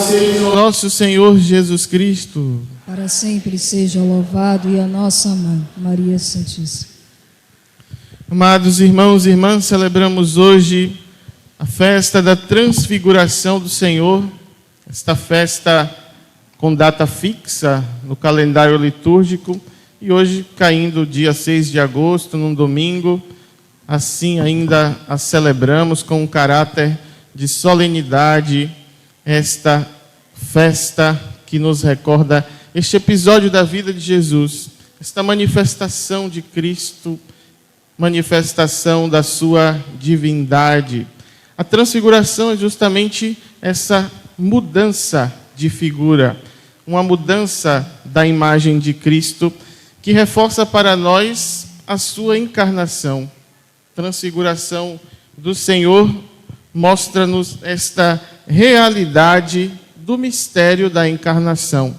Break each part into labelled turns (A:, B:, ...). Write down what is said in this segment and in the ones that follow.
A: seja nosso Senhor Jesus Cristo.
B: Para sempre seja louvado e a nossa mãe, Maria Santíssima.
A: Amados irmãos e irmãs, celebramos hoje a festa da transfiguração do Senhor, esta festa com data fixa no calendário litúrgico, e hoje caindo dia 6 de agosto, num domingo, assim ainda a celebramos com um caráter de solenidade, esta festa que nos recorda este episódio da vida de Jesus, esta manifestação de Cristo, manifestação da sua divindade. A transfiguração é justamente essa mudança de figura, uma mudança da imagem de Cristo que reforça para nós a sua encarnação. Transfiguração do Senhor mostra-nos esta realidade do mistério da encarnação.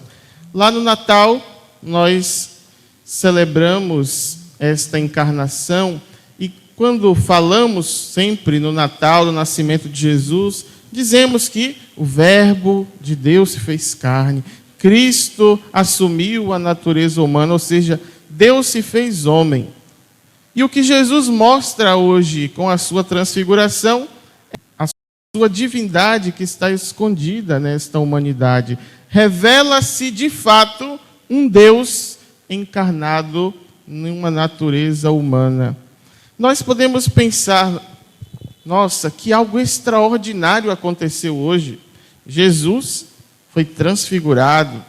A: Lá no Natal, nós celebramos esta encarnação e quando falamos sempre no Natal, no nascimento de Jesus, dizemos que o Verbo de Deus se fez carne, Cristo assumiu a natureza humana, ou seja, Deus se fez homem. E o que Jesus mostra hoje com a sua transfiguração é a sua divindade que está escondida nesta humanidade. Revela-se de fato um Deus encarnado numa natureza humana. Nós podemos pensar, nossa, que algo extraordinário aconteceu hoje. Jesus foi transfigurado,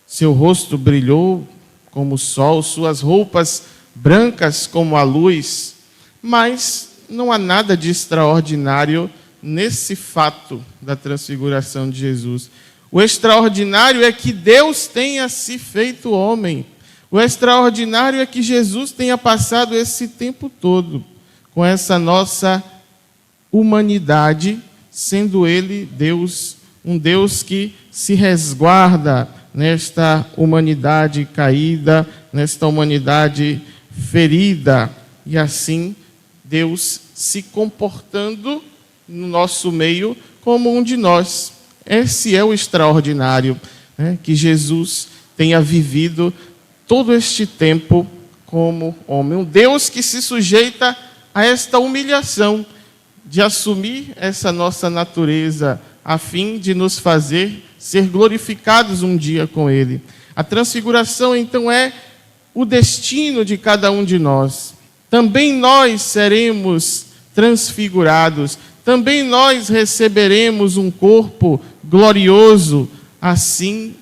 A: seu rosto brilhou como o sol, suas roupas brancas como a luz, mas não há nada de extraordinário nesse fato da transfiguração de Jesus. O extraordinário é que Deus tenha se feito homem. O extraordinário é que Jesus tenha passado esse tempo todo com essa nossa humanidade, sendo Ele Deus, um Deus que se resguarda nesta humanidade caída, nesta humanidade ferida, e assim Deus se comportando no nosso meio como um de nós. Esse é o extraordinário, né? Que Jesus tenha vivido todo este tempo como homem. Um Deus que se sujeita a esta humilhação de assumir essa nossa natureza a fim de nos fazer ser glorificados um dia com Ele. A transfiguração, então, é o destino de cada um de nós. Também nós seremos transfigurados, também nós receberemos um corpo glorioso, assim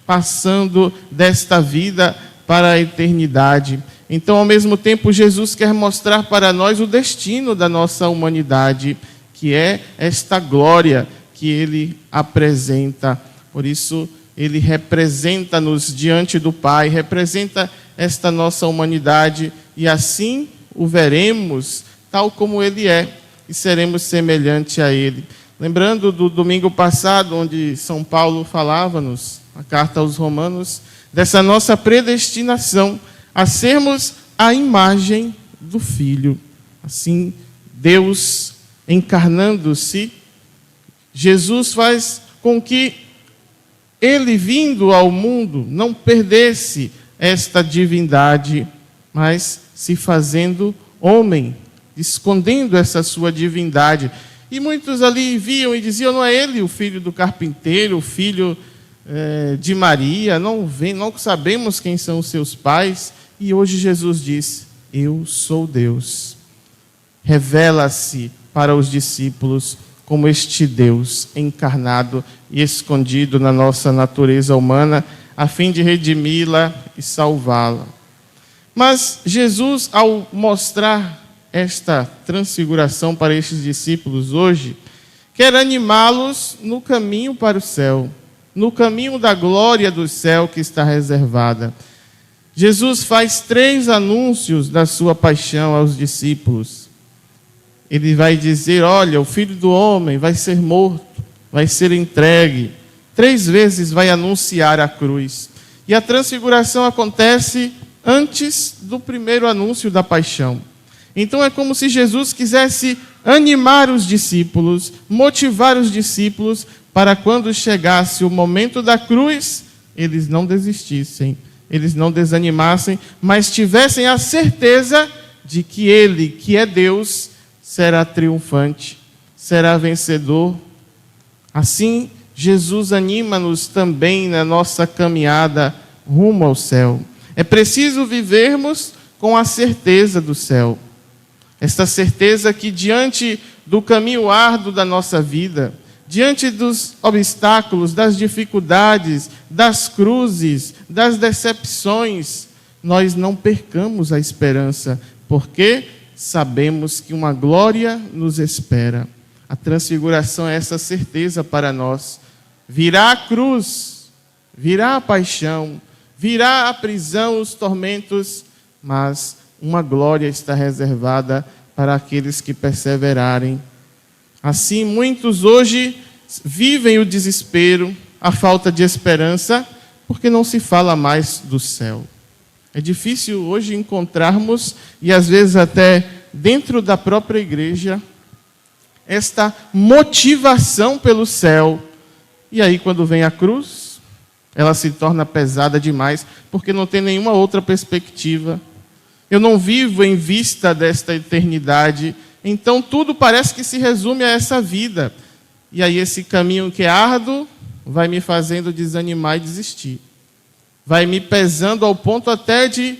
A: passando desta vida para a eternidade. Então, ao mesmo tempo, Jesus quer mostrar para nós o destino da nossa humanidade, que é esta glória que Ele apresenta. Por isso, Ele representa-nos diante do Pai, representa esta nossa humanidade, e assim o veremos tal como Ele é, e seremos semelhantes a Ele. Lembrando do domingo passado, onde São Paulo falava-nos, a carta aos Romanos, dessa nossa predestinação a sermos a imagem do Filho. Assim, Deus encarnando-se, Jesus faz com que Ele, vindo ao mundo, não perdesse esta divindade, mas se fazendo homem, escondendo essa sua divindade. E muitos ali viam e diziam, não é Ele o filho do carpinteiro, o filho de Maria, não sabemos quem são os seus pais. E hoje Jesus diz, eu sou Deus. Revela-se para os discípulos como este Deus encarnado e escondido na nossa natureza humana, a fim de redimi-la e salvá-la. Mas Jesus, ao mostrar esta transfiguração para estes discípulos hoje, quer animá-los no caminho para o céu, no caminho da glória do céu que está reservada. Jesus faz 3 anúncios da sua paixão aos discípulos. Ele vai dizer, olha, o Filho do Homem vai ser morto, vai ser entregue. 3 vezes vai anunciar a cruz. E a transfiguração acontece antes do primeiro anúncio da paixão. Então é como se Jesus quisesse animar os discípulos, motivar os discípulos para quando chegasse o momento da cruz, eles não desistissem, eles não desanimassem, mas tivessem a certeza de que Ele, que é Deus, será triunfante, será vencedor. Assim, Jesus anima-nos também na nossa caminhada rumo ao céu. É preciso vivermos com a certeza do céu. Esta certeza que diante do caminho árduo da nossa vida, diante dos obstáculos, das dificuldades, das cruzes, das decepções, nós não percamos a esperança, porque sabemos que uma glória nos espera. A transfiguração é essa certeza para nós. Virá a cruz, virá a paixão, virá a prisão, os tormentos, mas uma glória está reservada para aqueles que perseverarem. Assim, muitos hoje vivem o desespero, a falta de esperança, porque não se fala mais do céu. É difícil hoje encontrarmos, e às vezes até dentro da própria igreja, esta motivação pelo céu. E aí, quando vem a cruz, ela se torna pesada demais, porque não tem nenhuma outra perspectiva. Eu não vivo em vista desta eternidade, então tudo parece que se resume a essa vida. E aí esse caminho que é árduo vai me fazendo desanimar e desistir. Vai me pesando ao ponto até de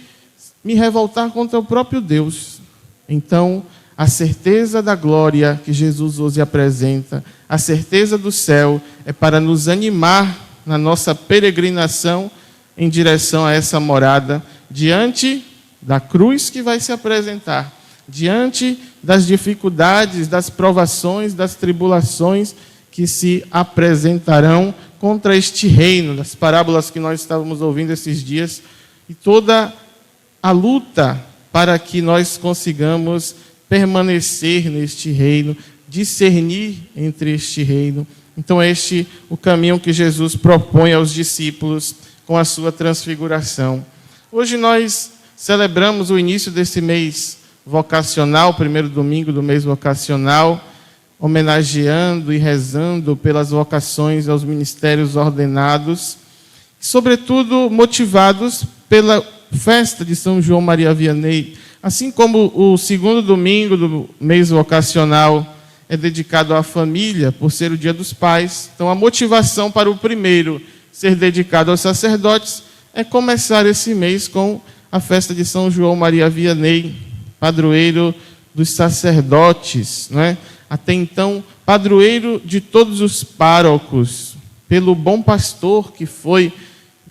A: me revoltar contra o próprio Deus. Então, a certeza da glória que Jesus hoje apresenta, a certeza do céu, é para nos animar na nossa peregrinação em direção a essa morada, diante da cruz que vai se apresentar, diante das dificuldades, das provações, das tribulações que se apresentarão contra este reino, das parábolas que nós estávamos ouvindo esses dias, e toda a luta para que nós consigamos permanecer neste reino, discernir entre este reino. Então este é o caminho que Jesus propõe aos discípulos com a sua transfiguração. Hoje nós celebramos o início desse mês vocacional, primeiro domingo do mês vocacional, homenageando e rezando pelas vocações aos ministérios ordenados, sobretudo motivados pela festa de São João Maria Vianney. Assim como o segundo domingo do mês vocacional é dedicado à família, por ser o Dia dos Pais, então a motivação para o primeiro ser dedicado aos sacerdotes é começar esse mês com a festa de São João Maria Vianney, padroeiro dos sacerdotes, né? Até então, padroeiro de todos os párocos, pelo bom pastor que foi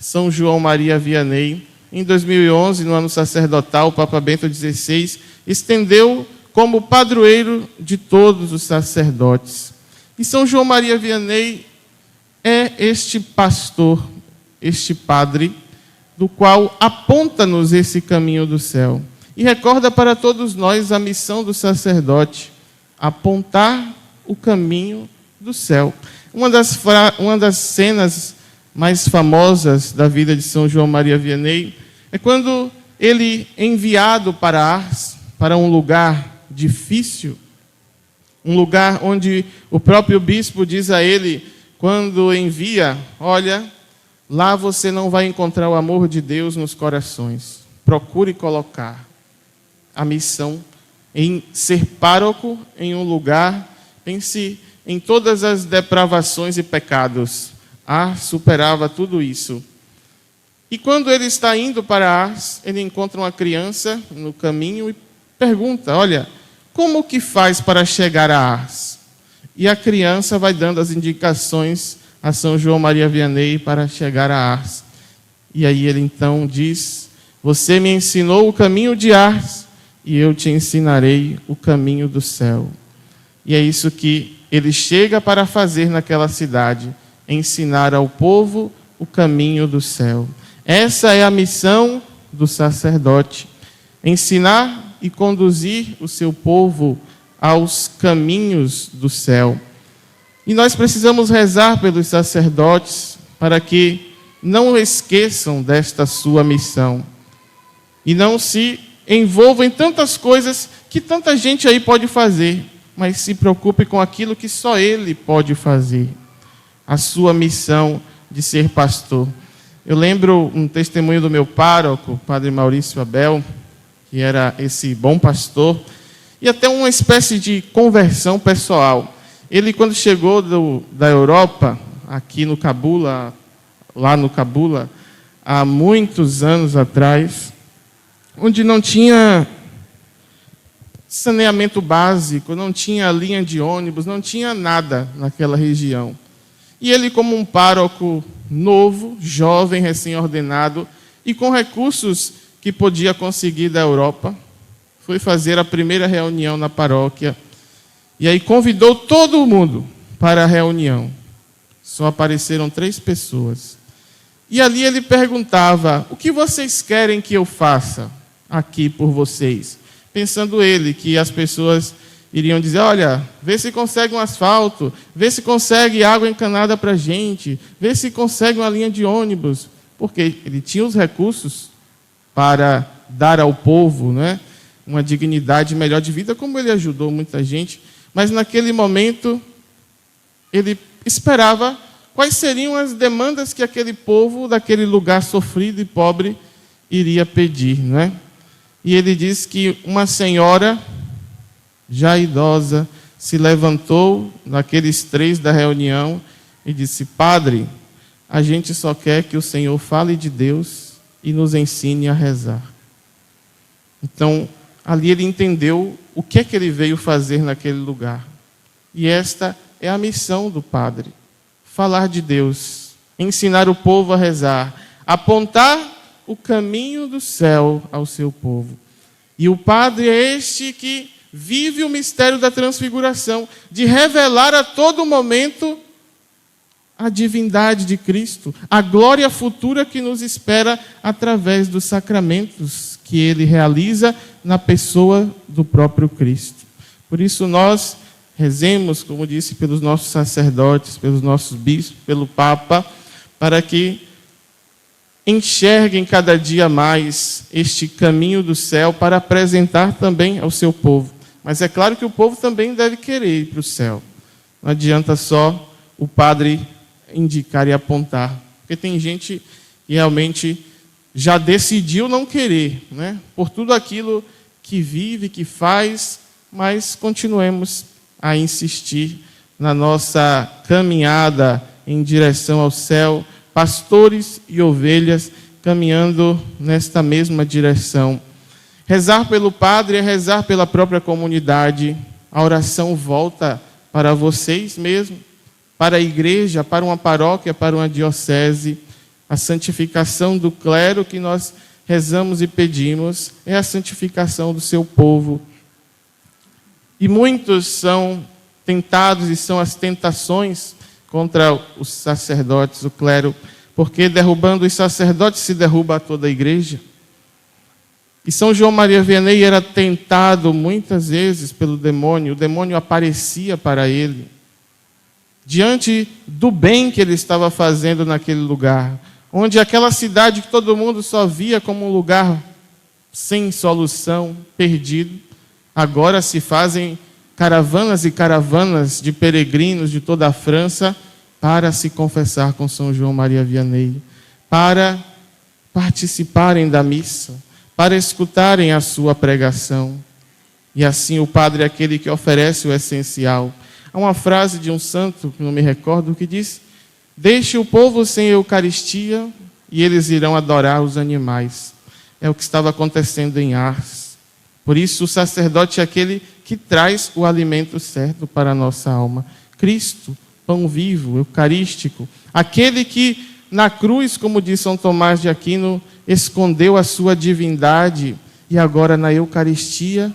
A: São João Maria Vianney. Em 2011, no ano sacerdotal, o Papa Bento XVI estendeu como padroeiro de todos os sacerdotes. E São João Maria Vianney é este pastor, este padre, do qual aponta-nos esse caminho do céu. E recorda para todos nós a missão do sacerdote, apontar o caminho do céu. Uma das cenas mais famosas da vida de São João Maria Vianney é quando ele, enviado para Ars, para um lugar difícil, um lugar onde o próprio bispo diz a ele, quando envia, olha, lá você não vai encontrar o amor de Deus nos corações. Procure colocar a missão em ser pároco em um lugar, pense em todas as depravações e pecados. Ars superava tudo isso. E quando ele está indo para Ars, ele encontra uma criança no caminho e pergunta, olha, como que faz para chegar a Ars? E a criança vai dando as indicações a São João Maria Vianney para chegar a Ars. E aí ele então diz, você me ensinou o caminho de Ars, e eu te ensinarei o caminho do céu. E é isso que ele chega para fazer naquela cidade, ensinar ao povo o caminho do céu. Essa é a missão do sacerdote, ensinar e conduzir o seu povo aos caminhos do céu. E nós precisamos rezar pelos sacerdotes para que não esqueçam desta sua missão e não se envolvam em tantas coisas que tanta gente aí pode fazer, mas se preocupe com aquilo que só ele pode fazer. a sua missão de ser pastor. Eu lembro um testemunho do meu pároco, Padre Maurício Abel, que era esse bom pastor, e até uma espécie de conversão pessoal. Ele, quando chegou da Europa, aqui no Cabula, lá no Cabula, há muitos anos atrás, onde não tinha saneamento básico, não tinha linha de ônibus, não tinha nada naquela região. E ele, como um pároco novo, jovem, recém-ordenado, e com recursos que podia conseguir da Europa, foi fazer a primeira reunião na paróquia. E aí convidou todo mundo para a reunião. Só apareceram 3 pessoas. E ali ele perguntava: o que vocês querem que eu faça aqui por vocês? Pensando ele que as pessoas iriam dizer: olha, vê se consegue um asfalto, vê se consegue água encanada para a gente, vê se consegue uma linha de ônibus. Porque ele tinha os recursos para dar ao povo, né, uma dignidade melhor de vida, como ele ajudou muita gente. Mas naquele momento, ele esperava quais seriam as demandas que aquele povo, daquele lugar sofrido e pobre, iria pedir, né? E ele diz que uma senhora, já idosa, se levantou naqueles 3 da reunião e disse: Padre, a gente só quer que o Senhor fale de Deus e nos ensine a rezar. Então, ali ele entendeu o que é que ele veio fazer naquele lugar. E esta é a missão do padre: falar de Deus, ensinar o povo a rezar, apontar o caminho do céu ao seu povo. E o padre é este que vive o mistério da transfiguração, de revelar a todo momento a divindade de Cristo, a glória futura que nos espera através dos sacramentos que ele realiza na pessoa do próprio Cristo. Por isso nós rezemos, como disse, pelos nossos sacerdotes, pelos nossos bispos, pelo Papa, para que enxerguem cada dia mais este caminho do céu para apresentar também ao seu povo. Mas é claro que o povo também deve querer ir para o céu. Não adianta só o padre indicar e apontar, porque tem gente que realmente já decidiu não querer, né, por tudo aquilo que vive, que faz, mas continuemos a insistir na nossa caminhada em direção ao céu, pastores e ovelhas caminhando nesta mesma direção. Rezar pelo padre é rezar pela própria comunidade. A oração volta para vocês mesmos, para a igreja, para uma paróquia, para uma diocese. A santificação do clero que nós rezamos e pedimos é a santificação do seu povo. E muitos são tentados, e são as tentações contra os sacerdotes, o clero, porque derrubando os sacerdotes se derruba toda a igreja. E São João Maria Vianney era tentado muitas vezes pelo demônio. O demônio aparecia para ele, diante do bem que ele estava fazendo naquele lugar, onde aquela cidade que todo mundo só via como um lugar sem solução, perdido, agora se fazem caravanas e caravanas de peregrinos de toda a França para se confessar com São João Maria Vianney, para participarem da missa, para escutarem a sua pregação. E assim o padre é aquele que oferece o essencial. Há uma frase de um santo, que não me recordo, que diz: deixe o povo sem Eucaristia e eles irão adorar os animais. É o que estava acontecendo em Ars. Por isso o sacerdote é aquele que traz o alimento certo para a nossa alma. Cristo, pão vivo, eucarístico, aquele que na cruz, como diz São Tomás de Aquino, escondeu a sua divindade e agora na Eucaristia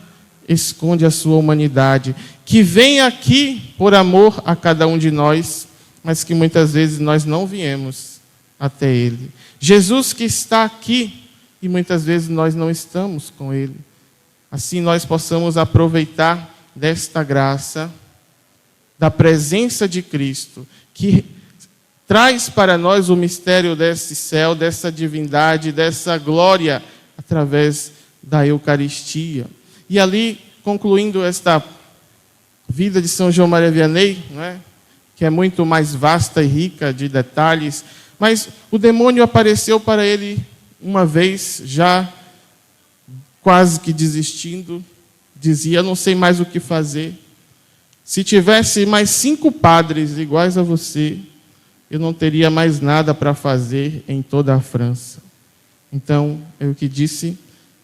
A: esconde a sua humanidade, que vem aqui por amor a cada um de nós, mas que muitas vezes nós não viemos até Ele. Jesus que está aqui e muitas vezes nós não estamos com Ele. Assim nós possamos aproveitar desta graça, da presença de Cristo, que traz para nós o mistério desse céu, dessa divindade, dessa glória, através da Eucaristia. E ali, concluindo esta vida de São João Maria Vianney, né, que é muito mais vasta e rica de detalhes, mas o demônio apareceu para ele uma vez, já quase que desistindo, dizia: não sei mais o que fazer. Se tivesse mais 5 padres iguais a você, eu não teria mais nada para fazer em toda a França. Então, eu que disse,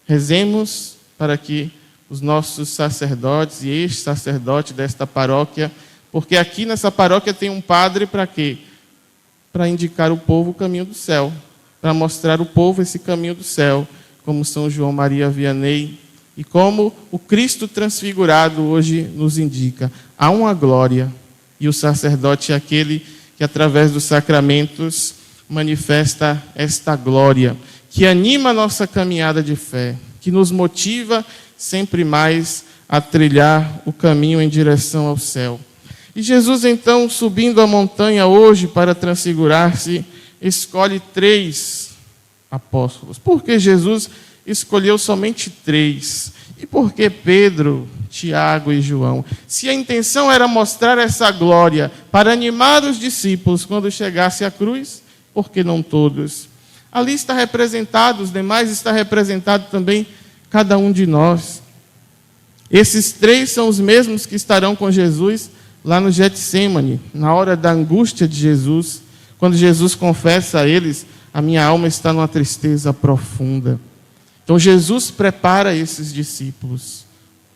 A: rezemos para que os nossos sacerdotes e ex-sacerdote desta paróquia, porque aqui nessa paróquia tem um padre para quê? Para indicar o povo o caminho do céu, para mostrar ao povo esse caminho do céu, como São João Maria Vianney, e como o Cristo transfigurado hoje nos indica. Há uma glória, e o sacerdote é aquele que, através dos sacramentos, manifesta esta glória, que anima a nossa caminhada de fé, que nos motiva sempre mais a trilhar o caminho em direção ao céu. E Jesus, então, subindo a montanha hoje para transfigurar-se, escolhe 3 apóstolos. Por que Jesus escolheu somente 3? E por que Pedro, Tiago e João? Se a intenção era mostrar essa glória para animar os discípulos quando chegasse à cruz, por que não todos? Ali está representado, os demais está representado também cada um de nós. Esses 3 são os mesmos que estarão com Jesus lá no Getsêmani, na hora da angústia de Jesus, quando Jesus confessa a eles: a minha alma está numa tristeza profunda. Então Jesus prepara esses discípulos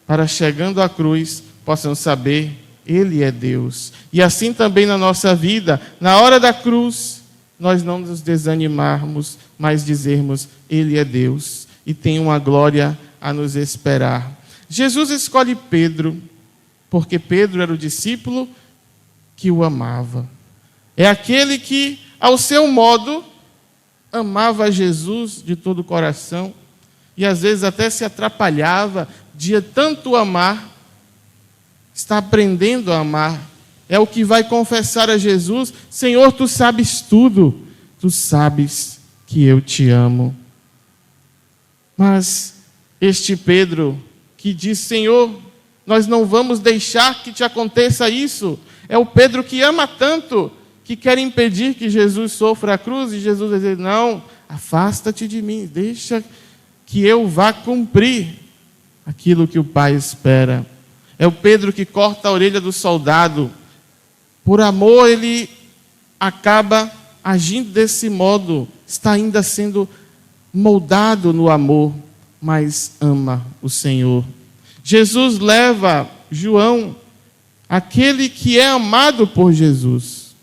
A: para, chegando à cruz, possam saber: Ele é Deus. E assim também na nossa vida, na hora da cruz, nós não nos desanimarmos, mas dizermos: Ele é Deus e tem uma glória a nos esperar. Jesus escolhe Pedro, porque Pedro era o discípulo que o amava. É aquele que, ao seu modo, amava Jesus de todo o coração e às vezes até se atrapalhava de tanto amar. Está aprendendo a amar. É o que vai confessar a Jesus: Senhor, tu sabes tudo, tu sabes que eu te amo. Mas este Pedro que diz: Senhor, nós não vamos deixar que te aconteça isso. É o Pedro que ama tanto, que quer impedir que Jesus sofra a cruz, e Jesus diz: não, afasta-te de mim, deixa que eu vá cumprir aquilo que o Pai espera. É o Pedro que corta a orelha do soldado. Por amor, ele acaba agindo desse modo, está ainda sendo moldado no amor, mas ama o Senhor. Jesus leva João, aquele que é amado por Jesus,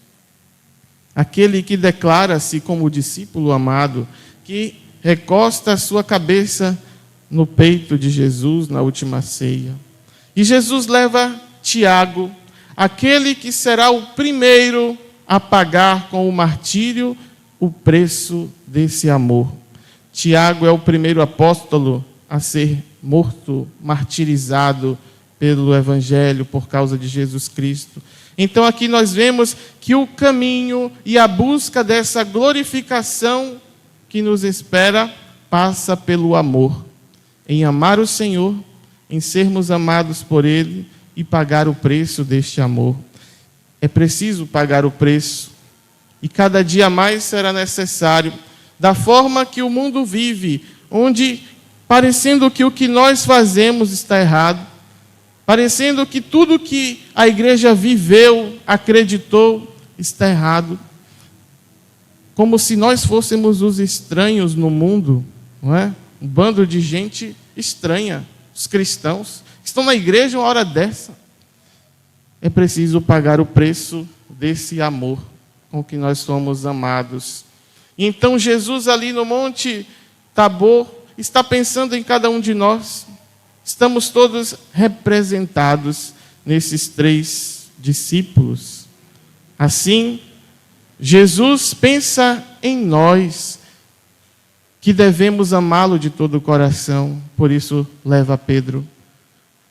A: aquele que declara-se como discípulo amado, que recosta a sua cabeça no peito de Jesus na última ceia. E Jesus leva Tiago, aquele que será o primeiro a pagar com o martírio o preço desse amor. Tiago é o primeiro apóstolo a ser morto, martirizado pelo Evangelho por causa de Jesus Cristo. Então aqui nós vemos que o caminho e a busca dessa glorificação que nos espera passa pelo amor, em amar o Senhor, em sermos amados por Ele e pagar o preço deste amor. É preciso pagar o preço, e cada dia mais será necessário, da forma que o mundo vive, onde parecendo que o que nós fazemos está errado, parecendo que tudo que a igreja viveu, acreditou, está errado, como se nós fôssemos os estranhos no mundo, não é? Um bando de gente estranha, os cristãos, que estão na igreja uma hora dessa. É preciso pagar o preço desse amor com que nós somos amados. Então Jesus ali no Monte Tabor está pensando em cada um de nós. Estamos todos representados nesses 3 discípulos. Assim, Jesus pensa em nós, que devemos amá-lo de todo o coração, por isso leva Pedro.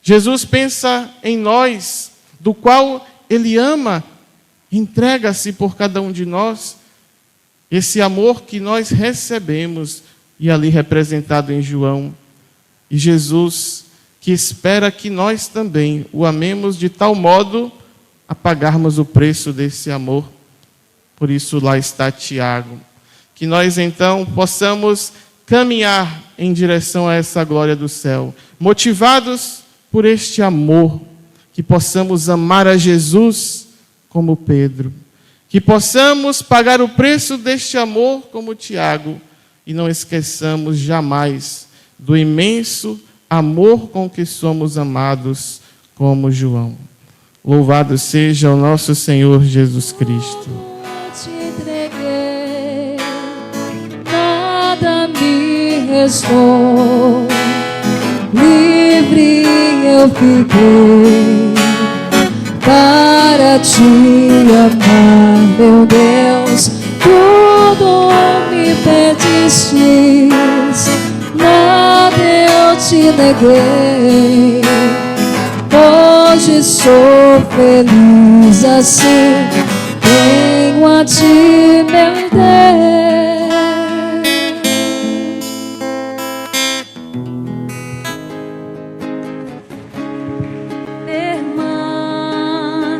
A: Jesus pensa em nós, do qual Ele ama, entrega-se por cada um de nós, esse amor que nós recebemos, e ali representado em João. E Jesus, que espera que nós também o amemos de tal modo a pagarmos o preço desse amor. Por isso lá está Tiago. Que nós então possamos caminhar em direção a essa glória do céu, motivados por este amor, que possamos amar a Jesus como Pedro, que possamos pagar o preço deste amor como Tiago, e não esqueçamos jamais do imenso amor com que somos amados como João. Louvado seja o nosso Senhor Jesus Cristo.
B: Te entreguei, nada me restou, livre eu fiquei para te amar, meu Deus. Tudo me pedistes, nada eu te neguei. Hoje sou feliz assim, tenho a ti, meu Deus.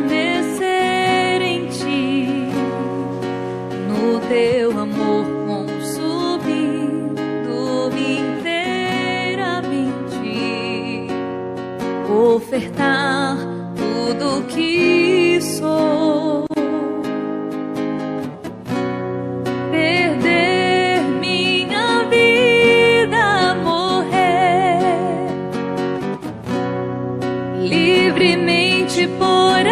C: Permanecer em ti, no teu amor consumindo inteiramente, ofertar tudo que sou, perder minha vida, morrer livremente por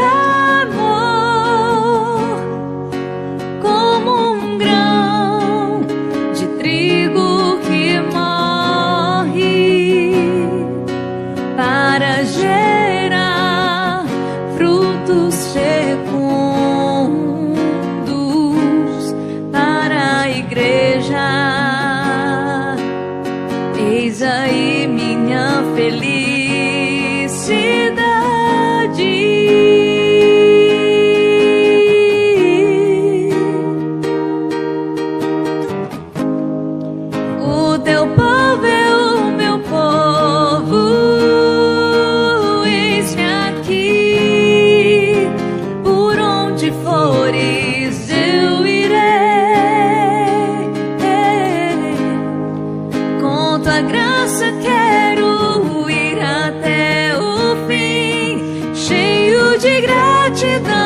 C: amor, como um grão de trigo que morre para gerar frutos fecundos para a igreja. Eis aí minha felicidade. O teu povo é o meu povo, eis-me aqui, por onde fores eu irei. Com tua graça quero ir até o fim, cheio de gratidão.